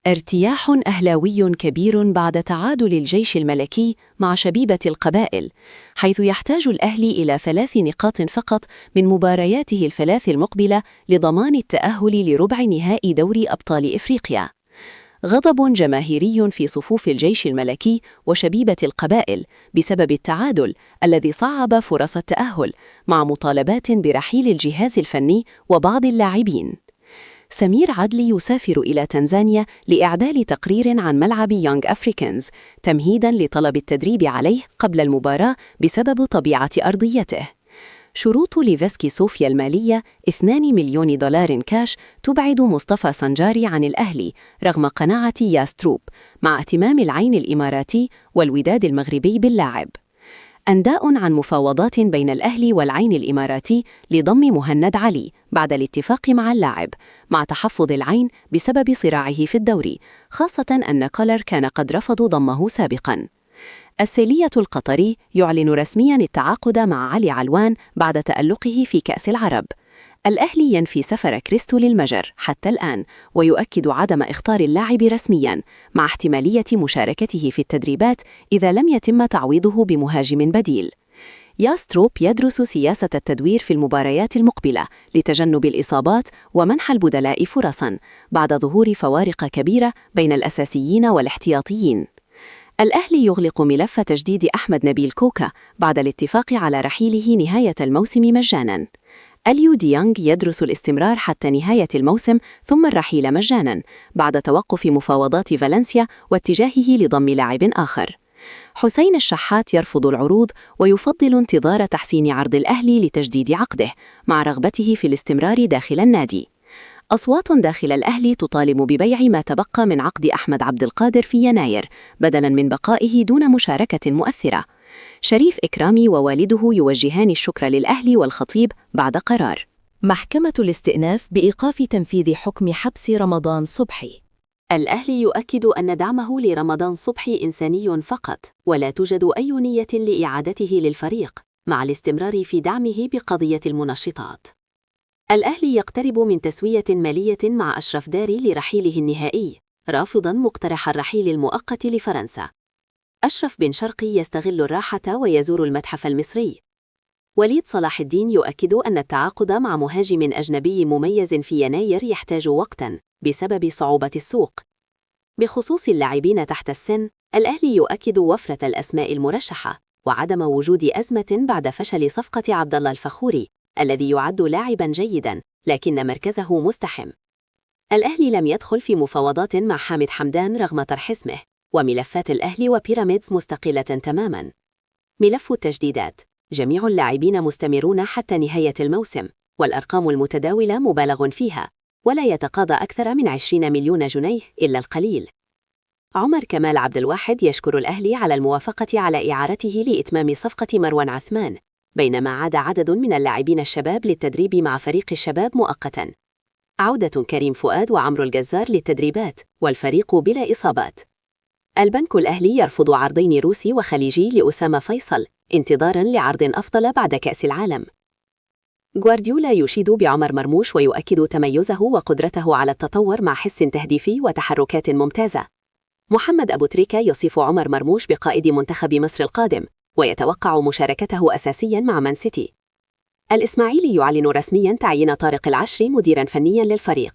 ارتياح أهلاوي كبير بعد تعادل الجيش الملكي مع شبيبة القبائل، حيث يحتاج الأهلي إلى 3 نقاط فقط من مبارياته الثلاث المقبلة لضمان التأهل لربع نهائي دوري أبطال إفريقيا. غضب جماهيري في صفوف الجيش الملكي وشبيبة القبائل بسبب التعادل الذي صعب فرص التأهل، مع مطالبات برحيل الجهاز الفني وبعض اللاعبين. سمير عدلي يسافر إلى تنزانيا لإعدال تقرير عن ملعب يونغ أفريكانز تمهيداً لطلب التدريب عليه قبل المباراة بسبب طبيعة أرضيته. شروط ليفسكي صوفيا المالية 2 مليون دولار كاش تبعد مصطفى سنجاري عن الأهلي رغم قناعة ياستروب، مع اهتمام العين الإماراتي والوداد المغربي باللاعب. أنداء عن مفاوضات بين الأهلي والعين الإماراتي لضم مهند علي بعد الاتفاق مع اللاعب، مع تحفظ العين بسبب صراعه في الدوري، خاصة أن كولر كان قد رفض ضمه سابقاً. السيلية القطري يعلن رسمياً التعاقد مع علي علوان بعد تألقه في كأس العرب. الأهلي ينفي سفر كريستو للمجر حتى الآن، ويؤكد عدم إخطار اللاعب رسمياً، مع احتمالية مشاركته في التدريبات إذا لم يتم تعويضه بمهاجم بديل. ياستروب يدرس سياسة التدوير في المباريات المقبلة لتجنب الإصابات ومنح البدلاء فرصاً، بعد ظهور فوارق كبيرة بين الأساسيين والاحتياطيين. الأهلي يغلق ملف تجديد أحمد نبيل كوكا بعد الاتفاق على رحيله نهاية الموسم مجاناً. أليو ديانغ يدرس الاستمرار حتى نهاية الموسم ثم الرحيل مجاناً بعد توقف مفاوضات فالنسيا واتجاهه لضم لاعب آخر. حسين الشحات يرفض العروض ويفضل انتظار تحسين عرض الأهلي لتجديد عقده، مع رغبته في الاستمرار داخل النادي. أصوات داخل الأهلي تطالب ببيع ما تبقى من عقد أحمد عبد القادر في يناير بدلاً من بقائه دون مشاركة مؤثرة. شريف إكرامي ووالده يوجهان الشكر للأهلي والخطيب بعد قرار محكمة الاستئناف بإيقاف تنفيذ حكم حبس رمضان صبحي. الأهلي يؤكد أن دعمه لرمضان صبحي إنساني فقط، ولا توجد أي نية لإعادته للفريق، مع الاستمرار في دعمه بقضية المنشطات. الأهلي يقترب من تسوية مالية مع أشرف داري لرحيله النهائي، رافضاً مقترح الرحيل المؤقت لفرنسا. أشرف بن شرقي يستغل الراحة ويزور المتحف المصري. وليد صلاح الدين يؤكد أن التعاقد مع مهاجم أجنبي مميز في يناير يحتاج وقتاً بسبب صعوبة السوق. بخصوص اللاعبين تحت السن، الأهلي يؤكد وفرة الأسماء المرشحة وعدم وجود أزمة بعد فشل صفقة عبد الله الفخوري الذي يعد لاعباً جيداً لكن مركزه مزدحم. الأهلي لم يدخل في مفاوضات مع حامد حمدان رغم طرح اسمه، وملفات الأهلي وبيراميدز مستقلة تماماً. ملف التجديدات: جميع اللاعبين مستمرون حتى نهاية الموسم، والأرقام المتداولة مبالغ فيها، ولا يتقاضى أكثر من 20 مليون جنيه إلا القليل. عمر كمال عبد الواحد يشكر الأهلي على الموافقة على إعارته لإتمام صفقة مروان عثمان، بينما عاد عدد من اللاعبين الشباب للتدريب مع فريق الشباب مؤقتاً. عودة كريم فؤاد وعمرو الجزار للتدريبات والفريق بلا إصابات. البنك الأهلي يرفض عرضين روسي وخليجي لأسامة فيصل انتظاراً لعرض أفضل بعد كأس العالم. غوارديولا يشيد بعمر مرموش ويؤكد تميزه وقدرته على التطور مع حس تهديفي وتحركات ممتازة. محمد أبو تريكة يصف عمر مرموش بقائد منتخب مصر القادم ويتوقع مشاركته أساسياً مع مان سيتي. الإسماعيلي يعلن رسمياً تعيين طارق العشري مديراً فنياً للفريق.